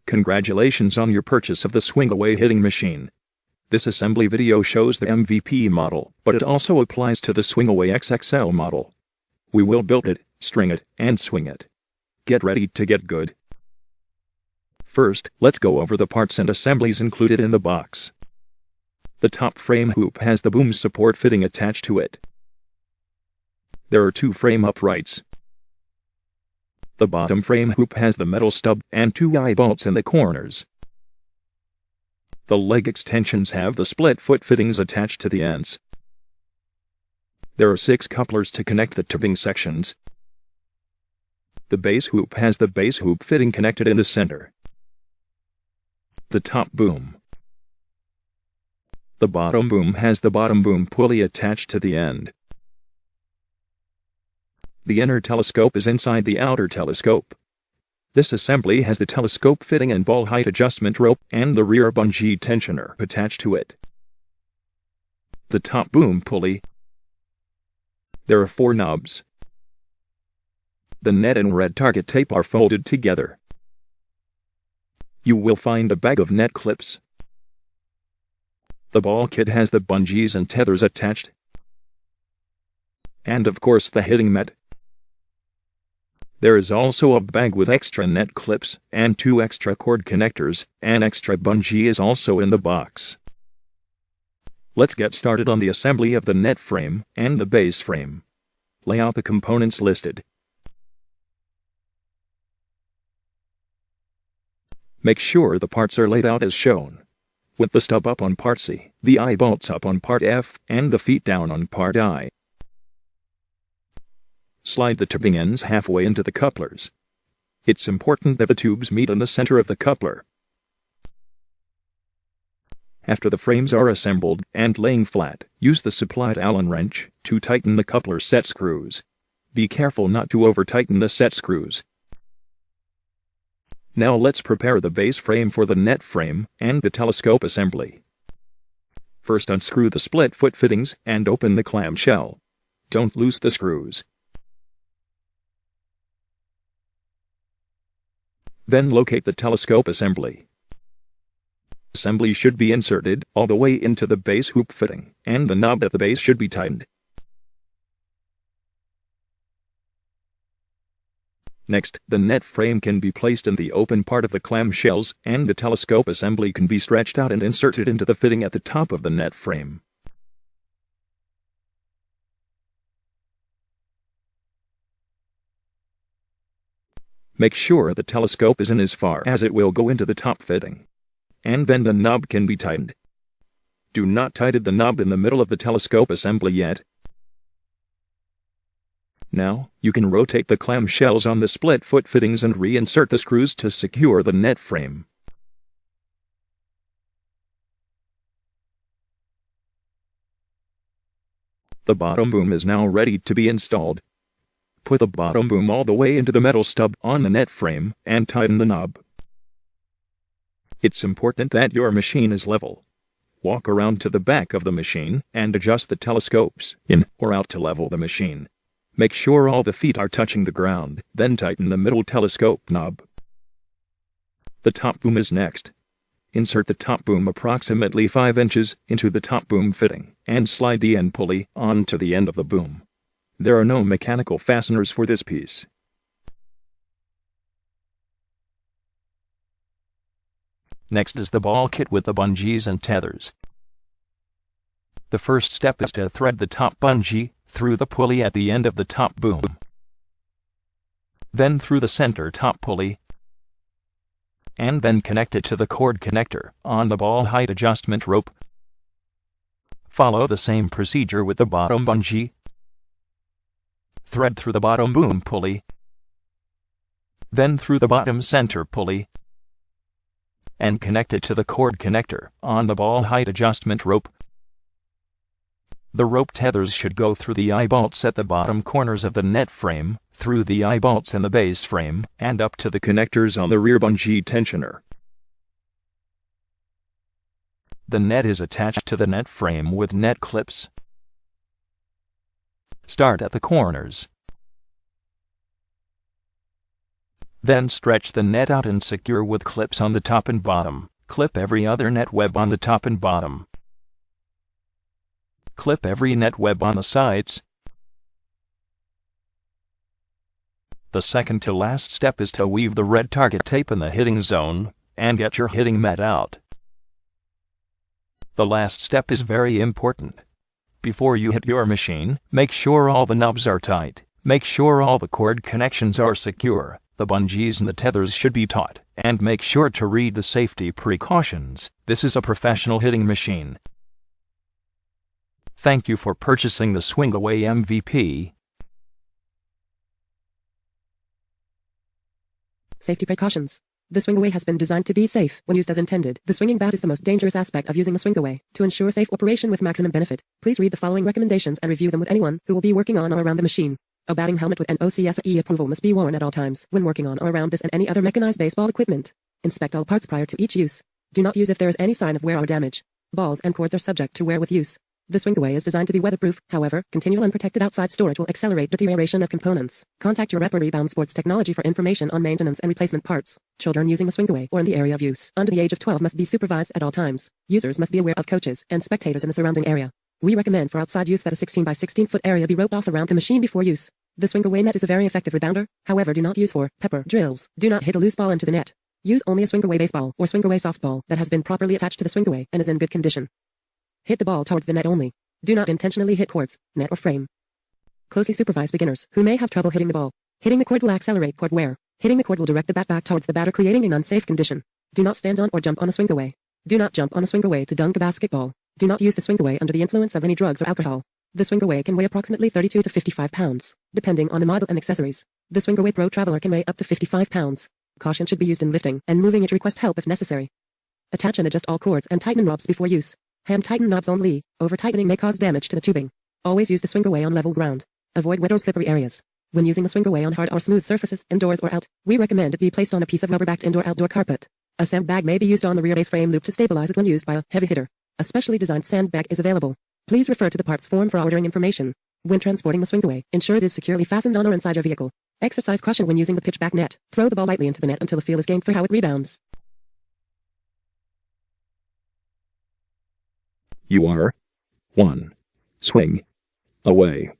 Congratulations on your purchase of the Swingaway hitting machine. This assembly video shows the MVP model, but it also applies to the Swingaway XXL model. We will build it, string it, and swing it. Get ready to get good. First, let's go over the parts and assemblies included in the box. The top frame hoop has the boom support fitting attached to it. There are 2 frame uprights. The bottom frame hoop has the metal stub and 2 eye bolts in the corners. The leg extensions have the split foot fittings attached to the ends. There are 6 couplers to connect the tubing sections. The base hoop has the base hoop fitting connected in the center. The top boom. The bottom boom has the bottom boom pulley attached to the end. The inner telescope is inside the outer telescope. This assembly has the telescope fitting and ball height adjustment rope and the rear bungee tensioner attached to it. The top boom pulley. There are 4 knobs. The net and red target tape are folded together. You will find a bag of net clips. The ball kit has the bungees and tethers attached. And of course the hitting mat. There is also a bag with extra net clips and 2 extra cord connectors. An extra bungee is also in the box. Let's get started on the assembly of the net frame and the base frame. Lay out the components listed. Make sure the parts are laid out as shown, with the stub up on part C, the eye bolts up on part F, and the feet down on part I. Slide the tubing ends halfway into the couplers. It's important that the tubes meet in the center of the coupler. After the frames are assembled and laying flat, use the supplied Allen wrench to tighten the coupler set screws. Be careful not to over-tighten the set screws. Now let's prepare the base frame for the net frame and the telescope assembly. First unscrew the split foot fittings and open the clamshell. Don't loose the screws. Then locate the telescope assembly. Assembly should be inserted all the way into the base hoop fitting, and the knob at the base should be tightened. Next, the net frame can be placed in the open part of the clamshells, and the telescope assembly can be stretched out and inserted into the fitting at the top of the net frame. Make sure the telescope is in as far as it will go into the top fitting. And then the knob can be tightened. Do not tighten the knob in the middle of the telescope assembly yet. Now, you can rotate the clamshells on the split foot fittings and reinsert the screws to secure the net frame. The bottom boom is now ready to be installed. Put the bottom boom all the way into the metal stub on the net frame and tighten the knob. It's important that your machine is level. Walk around to the back of the machine and adjust the telescopes in or out to level the machine. Make sure all the feet are touching the ground, then tighten the middle telescope knob. The top boom is next. Insert the top boom approximately 5 inches into the top boom fitting and slide the end pulley onto the end of the boom. There are no mechanical fasteners for this piece. Next is the ball kit with the bungees and tethers. The first step is to thread the top bungee through the pulley at the end of the top boom. Then through the center top pulley, and then connect it to the cord connector on the ball height adjustment rope. Follow the same procedure with the bottom bungee. Thread through the bottom boom pulley, then through the bottom center pulley, and connect it to the cord connector on the ball height adjustment rope. The rope tethers should go through the eye bolts at the bottom corners of the net frame, through the eye bolts in the base frame, and up to the connectors on the rear bungee tensioner. The net is attached to the net frame with net clips. Start at the corners. Then stretch the net out and secure with clips on the top and bottom. Clip every other net web on the top and bottom. Clip every net web on the sides. The second to last step is to weave the red target tape in the hitting zone and get your hitting mat out. The last step is very important. Before you hit your machine, make sure all the knobs are tight. Make sure all the cord connections are secure. The bungees and the tethers should be taut, and make sure to read the safety precautions. This is a professional hitting machine. Thank you for purchasing the Swingaway MVP. Safety precautions. The Swingaway has been designed to be safe when used as intended. The swinging bat is the most dangerous aspect of using the Swingaway. To ensure safe operation with maximum benefit, please read the following recommendations and review them with anyone who will be working on or around the machine. A batting helmet with an OCSAE approval must be worn at all times when working on or around this and any other mechanized baseball equipment. Inspect all parts prior to each use. Do not use if there is any sign of wear or damage. Balls and cords are subject to wear with use. The Swingaway is designed to be weatherproof, however, continual unprotected outside storage will accelerate deterioration of components. Contact your rep or Rebound Sports Technology for information on maintenance and replacement parts. Children using the Swingaway or in the area of use under the age of 12 must be supervised at all times. Users must be aware of coaches and spectators in the surrounding area. We recommend for outside use that a 16 by 16 foot area be roped off around the machine before use. The Swingaway net is a very effective rebounder, however do not use for pepper drills. Do not hit a loose ball into the net. Use only a Swingaway baseball or Swingaway softball that has been properly attached to the Swingaway and is in good condition. Hit the ball towards the net only. Do not intentionally hit cords, net or frame. Closely supervise beginners who may have trouble hitting the ball. Hitting the cord will accelerate cord wear. Hitting the cord will direct the bat back towards the batter, creating an unsafe condition. Do not stand on or jump on a Swingaway. Do not jump on a Swingaway to dunk a basketball. Do not use the Swingaway under the influence of any drugs or alcohol. The Swingaway can weigh approximately 32 to 55 pounds, depending on the model and accessories. The Swingaway Pro Traveler can weigh up to 55 pounds. Caution should be used in lifting and moving it. Request help if necessary. Attach and adjust all cords and tighten knobs before use. Hand tighten knobs only. Over-tightening may cause damage to the tubing. Always use the Swingaway on level ground. Avoid wet or slippery areas. When using the Swingaway on hard or smooth surfaces, indoors or out, we recommend it be placed on a piece of rubber-backed indoor-outdoor carpet. A sandbag may be used on the rear base frame loop to stabilize it when used by a heavy hitter. A specially designed sandbag is available. Please refer to the parts form for ordering information. When transporting the Swingaway, ensure it is securely fastened on or inside your vehicle. Exercise caution when using the pitch-back net. Throw the ball lightly into the net until a feel is gained for how it rebounds. You are 1. Swing away.